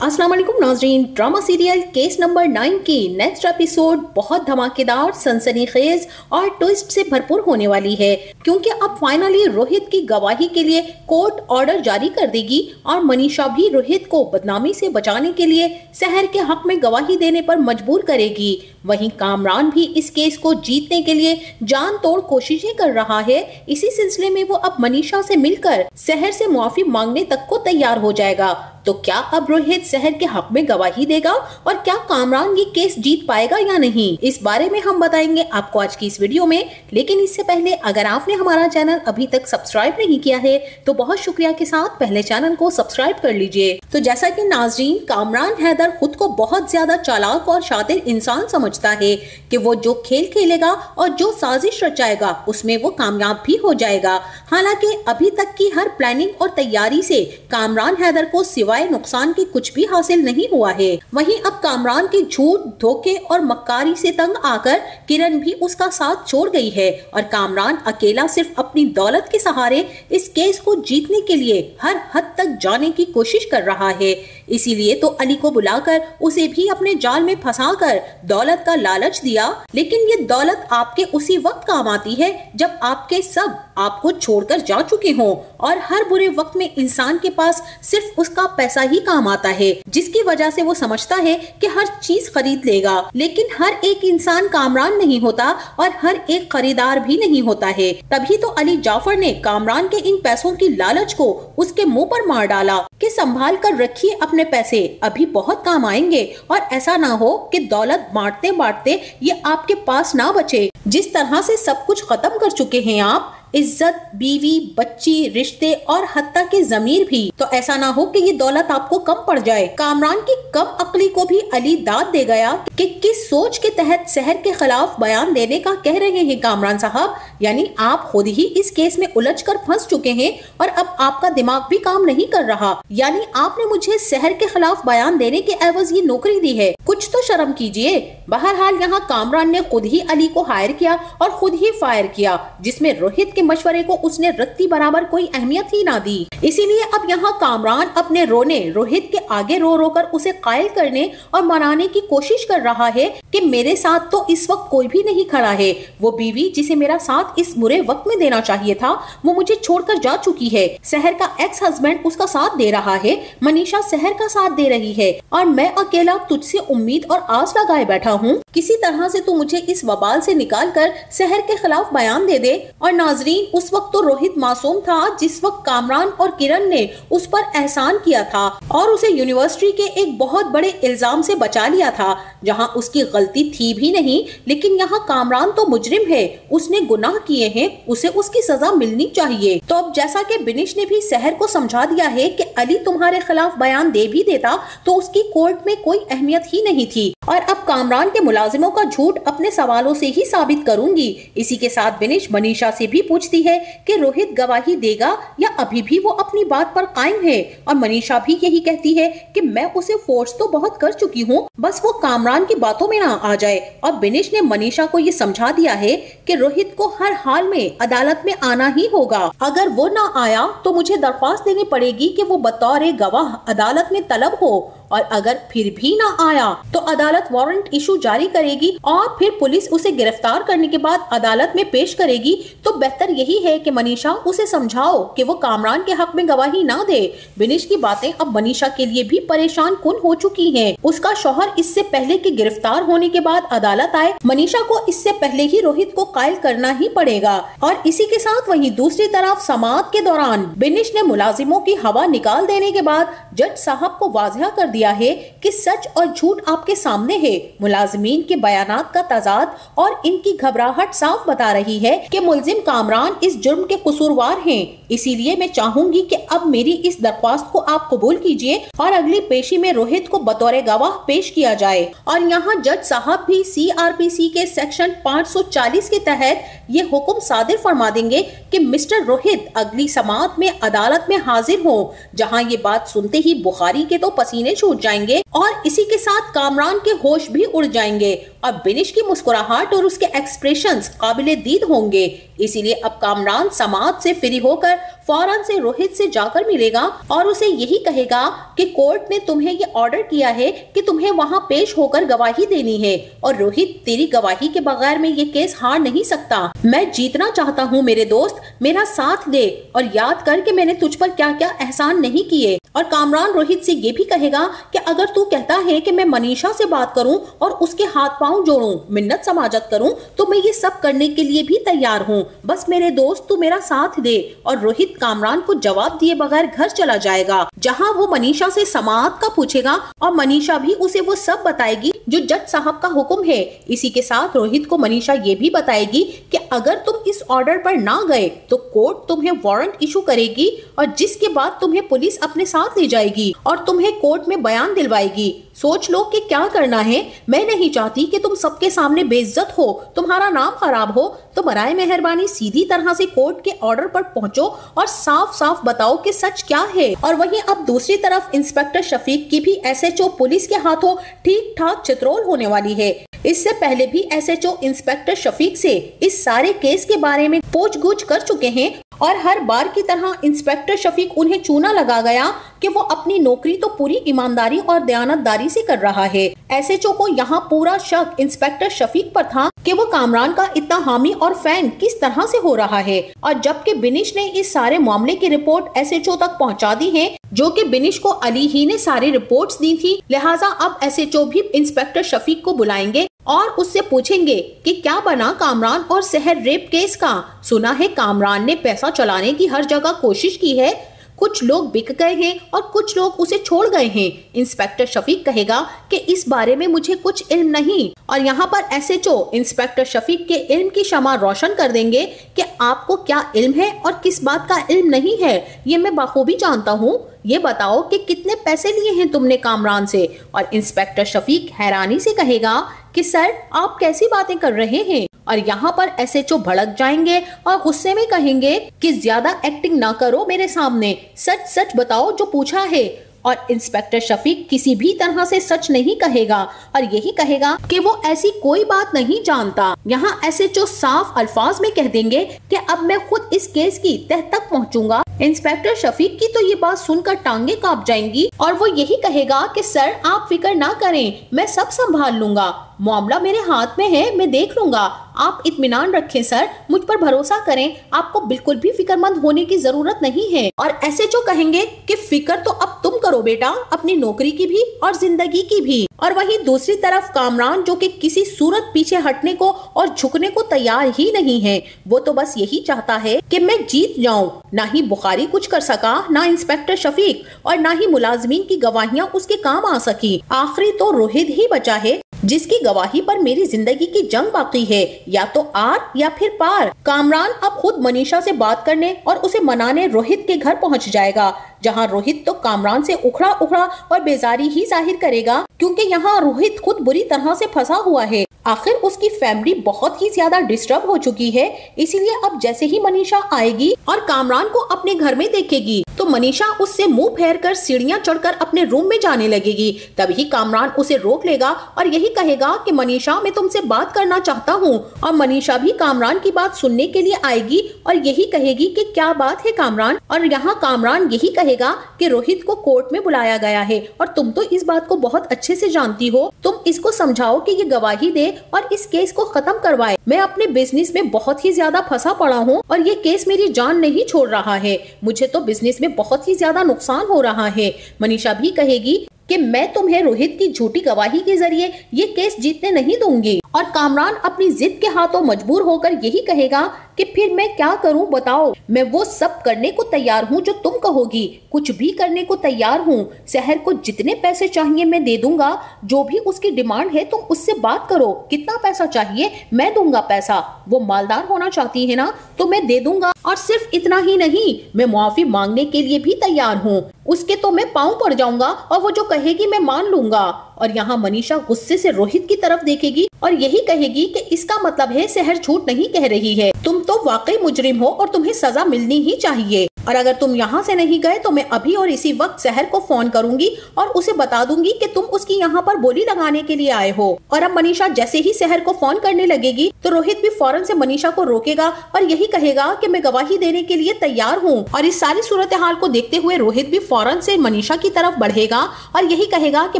अस्सलाम वालेकुम नाज़रीन। ड्रामा सीरियल केस नंबर 9 की नेक्स्ट एपिसोड बहुत धमाकेदार, सनसनीखेज और ट्विस्ट से भरपूर होने वाली है, क्योंकि अब फाइनली रोहित की गवाही के लिए कोर्ट ऑर्डर जारी कर देगी और मनीषा भी रोहित को बदनामी से बचाने के लिए शहर के हक में गवाही देने पर मजबूर करेगी। वहीं कामरान भी इस केस को जीतने के लिए जान तोड़ कोशिशें कर रहा है। इसी सिलसिले में वो अब मनीषा से मिलकर शहर से मुआफी मांगने तक को तैयार हो जाएगा। तो क्या अब रोहित शहर के हक में गवाही देगा और क्या कामरान ये केस जीत पाएगा या नहीं, इस बारे में हम बताएंगे आपको आज की इस वीडियो में। लेकिन इससे पहले अगर आपने हमारा चैनल अभी तक सब्सक्राइब नहीं किया है तो बहुत शुक्रिया के साथ पहले चैनल को सब्सक्राइब कर लीजिए। तो जैसा कि नाज़रीन, कामरान हैदर खुद को बहुत ज्यादा चालाक और शातिर इंसान समझता है कि वो जो खेल खेलेगा और जो साजिश रचाएगा उसमें वो कामयाब भी हो जाएगा। हालांकि अभी तक की हर प्लानिंग और तैयारी से कामरान हैदर को सिवाय नुकसान के कुछ भी हासिल नहीं हुआ है। वहीं अब कामरान के झूठ, धोखे और मक्कारी से तंग आकर किरण भी उसका साथ छोड़ गई है और कामरान अकेला सिर्फ अपनी दौलत के सहारे इस केस को जीतने के लिए हर हद तक जाने की कोशिश कर रहा है। इसीलिए तो अली को बुलाकर उसे भी अपने जाल में फंसाकर दौलत का लालच दिया। लेकिन ये दौलत आपके उसी वक्त काम आती है जब आपके सब आपको छोड़कर जा चुके हों, और हर बुरे वक्त में इंसान के पास सिर्फ उसका पैसा ही काम आता है, जिसकी वजह से वो समझता है कि हर चीज खरीद लेगा। लेकिन हर एक इंसान कामरान नहीं होता और हर एक खरीदार भी नहीं होता है। तभी तो अली जाफर ने कामरान के इन पैसों की लालच को उसके मुंह पर मार डाला कि संभाल कर रखिए अपने पैसे, अभी बहुत काम आएंगे, और ऐसा ना हो कि दौलत बांटते बांटते ये आपके पास ना बचे। जिस तरह से सब कुछ खत्म कर चुके हैं आप, इज्जत, बीवी, बच्ची, रिश्ते और हत्ता के जमीर भी, तो ऐसा ना हो कि ये दौलत आपको कम पड़ जाए। कामरान की कम अक्ली को भी अली दाद दे गया कि किस सोच के तहत शहर के खिलाफ बयान देने का कह रहे हैं कामरान साहब। यानी आप खुद ही इस केस में उलझ कर फंस चुके हैं और अब आपका दिमाग भी काम नहीं कर रहा। यानी आपने मुझे शहर के खिलाफ बयान देने के एवज ये नौकरी दी है, कुछ तो शर्म कीजिए। बहरहाल यहाँ कामरान ने खुद ही अली को हायर किया और खुद ही फायर किया, जिसमें रोहित मशवरे को उसने रत्ती बराबर कोई अहमियत ही ना दी। इसीलिए अब यहाँ कामरान अपने रोने रोहित के आगे रो रो कर उसे कायल करने और मनाने की कोशिश कर रहा है कि मेरे साथ तो इस वक्त कोई भी नहीं खड़ा है। वो बीवी जिसे मेरा साथ इस बुरे वक्त में देना चाहिए था वो मुझे छोड़कर जा चुकी है। शहर का एक्स हस्बैंड उसका साथ दे रहा है, मनीषा शहर का साथ दे रही है, और मैं अकेला तुझसे उम्मीद और आस लगाए बैठा हूँ। किसी तरह से तू मुझे इस वबाल से निकाल कर शहर के खिलाफ बयान दे दे। और नाजरीन, उस वक्त तो रोहित मासूम था जिस वक्त कामरान और किरण ने उस पर एहसान किया था और उसे यूनिवर्सिटी के एक बहुत बड़े इल्जाम से बचा लिया था, जहां उसकी गलती थी भी नहीं। लेकिन यहाँ कामरान तो मुजरिम है, उसने गुनाह किए हैं, उसे उसकी सजा मिलनी चाहिए। तो अब जैसा कि बिनिश ने भी शहर को समझा दिया है कि अली तुम्हारे खिलाफ बयान दे भी देता तो उसकी कोर्ट में कोई अहमियत ही नहीं थी, और अब कामरान के मुलाजिमों का झूठ अपने सवालों से ही साबित करूंगी। इसी के साथ बिनिश मनीषा से भी पूछती है कि रोहित गवाही देगा या अभी भी वो अपनी बात पर कायम है, और मनीषा भी यही कहती है कि मैं उसे फोर्स तो बहुत कर चुकी हूँ, बस वो कामरान की बातों में ना आ जाए। और बिनिश ने मनीषा को ये समझा दिया है कि रोहित को हर हाल में अदालत में आना ही होगा। अगर वो ना आया तो मुझे दरख्वास्त देनी पड़ेगी कि वो बतौर गवाह अदालत में तलब हो, और अगर फिर भी ना आया तो अदालत वारंट इशू जारी करेगी और फिर पुलिस उसे गिरफ्तार करने के बाद अदालत में पेश करेगी। तो बेहतर यही है कि मनीषा उसे समझाओ कि वो कामरान के हक में गवाही ना दे। बिनिश की बातें अब मनीषा के लिए भी परेशान कुन हो चुकी हैं। उसका शौहर इससे पहले कि गिरफ्तार होने के बाद अदालत आए, मनीषा को इससे पहले ही रोहित को कायल करना ही पड़ेगा। और इसी के साथ वहीं दूसरी तरफ समाअत के दौरान बिनिश ने मुलाजिमों की हवा निकाल देने के बाद जज साहब को वाज़ेह कर दिया है कि सच और झूठ आपके सामने है। मुलाजिमीन के बयानात का तजाद और इनकी घबराहट साफ बता रही है कि मुलजिम कामरान इस जुर्म के कसूरवार हैं। इसीलिए मैं चाहूंगी कि अब मेरी इस दरख्वास्त को आप कबूल कीजिए और अगली पेशी में रोहित को बतौर गवाह पेश किया जाए। और यहाँ जज साहब भी CRPC के सेक्शन 540 के तहत ये हुक्म सादिर फरमा देंगे कि मिस्टर रोहित अगली समाअत में अदालत में हाजिर हो। जहाँ ये बात सुनते ही बुखारी के तो पसीने छूट उठ जाएंगे और इसी के साथ कामरान के होश भी उड़ जाएंगे और बिनिश की मुस्कुराहट और उसके एक्सप्रेशंस काबिले दीद होंगे। इसीलिए अब कामरान समाज से फ्री होकर फौरन से रोहित से जाकर मिलेगा और उसे यही कहेगा कि कोर्ट ने तुम्हें ये ऑर्डर किया है कि तुम्हें वहां पेश होकर गवाही देनी है और रोहित तेरी गवाही के बगैर मैं ये केस हार नहीं सकता। मैं जीतना चाहता हूँ मेरे दोस्त, मेरा साथ दे और याद कर कि मैंने तुझ पर क्या क्या एहसान नहीं किए। और कामरान रोहित से ये भी कहेगा कि अगर तू कहता है कि मैं मनीषा से बात करूं और उसके हाथ पांव जोड़ूं, मिन्नत समाजत करूं, तो मैं ये सब करने के लिए भी तैयार हूं। बस मेरे दोस्त तू मेरा साथ दे। और रोहित कामरान को जवाब दिए बगैर घर चला जाएगा, जहां वो मनीषा से समाअत का पूछेगा और मनीषा भी उसे वो सब बताएगी जो जज साहब का हुक्म है। इसी के साथ रोहित को मनीषा ये भी बताएगी कि अगर तुम इस ऑर्डर पर ना गए तो कोर्ट तुम्हें वारंट इशू करेगी और जिसके बाद तुम्हें पुलिस अपने साथ ले जाएगी और तुम्हें कोर्ट में बयान दिलवाएगी। सोच लो कि क्या करना है। मैं नहीं चाहती कि तुम सबके सामने बेइज्जत हो, तुम्हारा नाम खराब हो, तो बराए मेहरबानी सीधी तरह से कोर्ट के ऑर्डर पर पहुंचो और साफ साफ बताओ कि सच क्या है। और वहीं अब दूसरी तरफ इंस्पेक्टर शफीक की भी एसएचओ पुलिस के हाथों ठीक ठाक चित्रोल होने वाली है। इससे पहले भी एसएचओ इंस्पेक्टर शफीक से इस सारे केस के बारे में पूछगछ कर चुके हैं और हर बार की तरह इंस्पेक्टर शफीक उन्हें चूना लगा गया कि वो अपनी नौकरी तो पूरी ईमानदारी और दयानतदारी से कर रहा है। एसएचओ को यहाँ पूरा शक इंस्पेक्टर शफीक पर था कि वो कामरान का इतना हामी और फैन किस तरह से हो रहा है। और जबकि बिनिश ने इस सारे मामले की रिपोर्ट एसएचओ तक पहुँचा दी है, जो कि बिनिश को अली ही ने सारी रिपोर्ट्स दी थी, लिहाजा अब एसएचओ भी इंस्पेक्टर शफीक को बुलाएंगे और उससे पूछेंगे कि क्या बना कामरान और सहर रेप केस का। सुना है कामरान ने पैसा चलाने की हर जगह कोशिश की है, कुछ लोग बिक गए हैं और कुछ लोग उसे छोड़ गए हैं। इंस्पेक्टर शफीक कहेगा कि इस बारे में मुझे कुछ इल्म नहीं। और यहाँ पर एसएचओ इंस्पेक्टर शफीक के इल्म की शमा रोशन कर देंगे कि आपको क्या इल्म है और किस बात का इल्म नहीं है, ये मैं बखूबी जानता हूँ। ये बताओ कि कितने पैसे लिए हैं तुमने कामरान से। और इंस्पेक्टर शफीक हैरानी से कहेगा कि सर आप कैसी बातें कर रहे हैं। और यहाँ पर एसएचओ भड़क जाएंगे और गुस्से में कहेंगे कि ज्यादा एक्टिंग ना करो मेरे सामने, सच सच बताओ जो पूछा है। और इंस्पेक्टर शफीक किसी भी तरह से सच नहीं कहेगा और यही कहेगा कि वो ऐसी कोई बात नहीं जानता। यहाँ एसएचओ साफ अल्फाज में कह देंगे कि अब मैं खुद इस केस की तह तक पहुँचूंगा। इंस्पेक्टर शफीक की तो ये बात सुनकर टांगे कांप जाएंगी और वो यही कहेगा कि सर आप फिक्र ना करें, मैं सब संभाल लूंगा, मामला मेरे हाथ में है, मैं देख लूंगा, आप इत्मीनान रखें सर, मुझ पर भरोसा करें, आपको बिल्कुल भी फिक्रमंद होने की जरूरत नहीं है। और एसएचओ कहेंगे कि फिक्र तो अब तुम करो बेटा, अपनी नौकरी की भी और जिंदगी की भी। और वहीं दूसरी तरफ कामरान, जो कि किसी सूरत पीछे हटने को और झुकने को तैयार ही नहीं है, वो तो बस यही चाहता है कि मैं जीत जाऊं। ना ही बुखारी कुछ कर सका, ना इंस्पेक्टर शफीक, और ना ही मुलाजमीन की गवाहियां उसके काम आ सकी। आखिरी तो रोहित ही बचा है जिसकी गवाही पर मेरी जिंदगी की जंग बाकी है, या तो आर या फिर पार। कामरान अब खुद मनीषा से बात करने और उसे मनाने रोहित के घर पहुंच जाएगा, जहां रोहित तो कामरान से उखड़ा उखड़ा और बेजारी ही जाहिर करेगा, क्योंकि यहाँ रोहित खुद बुरी तरह से फंसा हुआ है। आखिर उसकी फैमिली बहुत ही ज्यादा डिस्टर्ब हो चुकी है, इसीलिए अब जैसे ही मनीषा आएगी और कामरान को अपने घर में देखेगी तो मनीषा उससे मुंह फेर कर सीढ़ियां चढ़कर अपने रूम में जाने लगेगी। तभी कामरान उसे रोक लेगा और यही कहेगा कि मनीषा मैं तुमसे बात करना चाहता हूँ। और मनीषा भी कामरान की बात सुनने के लिए आएगी और यही कहेगी कि क्या बात है कामरान। और यहाँ कामरान यही कहेगा कि रोहित को कोर्ट में बुलाया गया है और तुम तो इस बात को बहुत अच्छे से जानती हो, तुम इसको समझाओ कि ये गवाही दे और इस केस को खत्म करवाए। मैं अपने बिजनेस में बहुत ही ज्यादा फंसा पड़ा हूँ और ये केस मेरी जान नहीं छोड़ रहा है, मुझे तो बिजनेस में बहुत ही ज्यादा नुकसान हो रहा है। मनीषा भी कहेगी कि मैं तुम्हें रोहित की झूठी गवाही के जरिए ये केस जीतने नहीं दूंगी। और कामरान अपनी जिद के हाथों मजबूर होकर यही कहेगा कि फिर मैं क्या करूं बताओ, मैं वो सब करने को तैयार हूं जो तुम कहोगी, कुछ भी करने को तैयार हूं। शहर को जितने पैसे चाहिए मैं दे दूंगा, जो भी उसकी डिमांड है तुम उससे बात करो, कितना पैसा चाहिए मैं दूंगा पैसा। वो मालदार होना चाहती है ना, तो मैं दे दूंगा। और सिर्फ इतना ही नहीं, मैं मुआफी मांगने के लिए भी तैयार हूँ, उसके तो मैं पाँव पड़ जाऊंगा और वो जो कहेगी मैं मान लूंगा। और यहाँ मनीषा गुस्से से रोहित की तरफ देखेगी और यही कहेगी कि इसका मतलब है शहर झूठ नहीं कह रही है, तुम तो वाकई मुजरिम हो और तुम्हें सजा मिलनी ही चाहिए। और अगर तुम यहाँ से नहीं गए तो मैं अभी और इसी वक्त शहर को फोन करूंगी और उसे बता दूंगी कि तुम उसकी यहाँ पर बोली लगाने के लिए आए हो। और अब मनीषा जैसे ही शहर को फोन करने लगेगी तो रोहित भी फौरन से मनीषा को रोकेगा और यही कहेगा कि मैं गवाही देने के लिए तैयार हूँ। और इस सारी सूरत हाल को देखते हुए रोहित भी फौरन से मनीषा की तरफ बढ़ेगा और यही कहेगा कि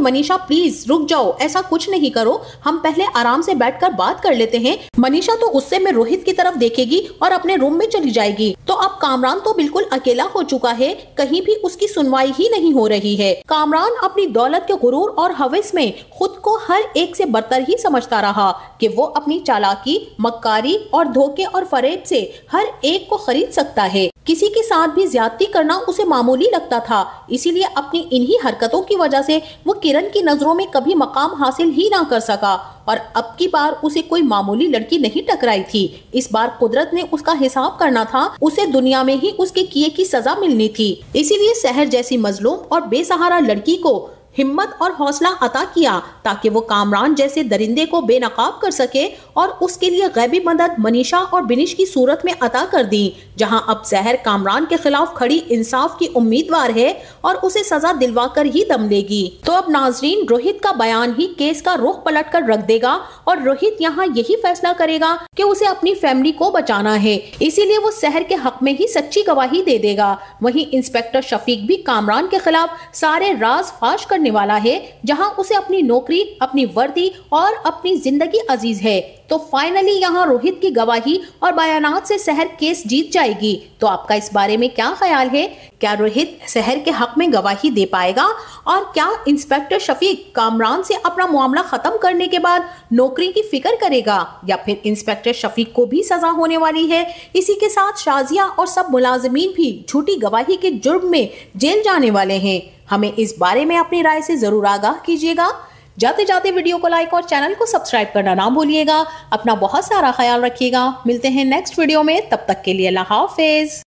मनीषा प्लीज रुक जाओ, ऐसा कुछ नहीं करो, हम पहले आराम से बैठकर बात कर लेते हैं। मनीषा तो गुस्से में रोहित की तरफ देखेगी और अपने रूम में चली जाएगी। तो अब कामरान तो बिल्कुल अकेला हो चुका है, कहीं भी उसकी सुनवाई ही नहीं हो रही है। कामरान अपनी दौलत के गुरूर और हवस में खुद को हर एक से बरतर ही समझता रहा कि वो अपनी चालाकी, मक्कारी और धोखे और फरेब से हर एक को खरीद सकता है। किसी के साथ भी ज्यादती करना उसे मामूली लगता था, इसीलिए अपनी इन्हीं हरकतों की वजह से वो किरण की नजरों में कभी मकाम हासिल ही ना कर सका। और अब की बार उसे कोई मामूली लड़की नहीं टकराई थी, इस बार कुदरत ने उसका हिसाब करना था, उसे दुनिया में ही उसके किए की सजा मिलनी थी। इसीलिए शहर जैसी मजलूम और बेसहारा लड़की को हिम्मत और हौसला अता किया ताकि वो कामरान जैसे दरिंदे को बेनकाब कर सके और उसके लिए गैबी मदद मनीषा और बिनिश की सूरत में अता कर दी, जहां अब शहर कामरान के खिलाफ खड़ी इंसाफ की उम्मीदवार है और उसे सजा दिलवाकर ही दम लेगी। तो अब नाजरीन, रोहित का बयान ही केस का रुख पलट कर रख देगा और रोहित यहाँ यही फैसला करेगा कि उसे अपनी फैमिली को बचाना है, इसीलिए वो शहर के हक में ही सच्ची गवाही दे देगा। वहीं इंस्पेक्टर शफीक भी कामरान के खिलाफ सारे राज फाश करने वाला है, जहां उसे अपनी नौकरी, अपनी वर्दी और अपनी जिंदगी अजीज है। तो फाइनली यहाँ रोहित की गवाही और बयानात से शहर केस जीत जाएगी। तो आपका इस बारे में क्या ख्याल है? क्या रोहित शहर के हक में गवाही दे पाएगा? और क्या इंस्पेक्टर शफीक कामरान से अपना मामला खत्म करने के बाद नौकरी की फिक्र करेगा, या फिर इंस्पेक्टर शफीक को भी सजा होने वाली है? इसी के साथ शाजिया और सब मुलाजिमीन भी झूठी गवाही के जुर्म में जेल जाने वाले हैं। हमें इस बारे में अपनी राय से जरूर आगाह कीजिएगा। जाते जाते वीडियो को लाइक और चैनल को सब्सक्राइब करना ना भूलिएगा। अपना बहुत सारा ख्याल रखिएगा। मिलते हैं नेक्स्ट वीडियो में, तब तक के लिए अल्लाह हाफिज।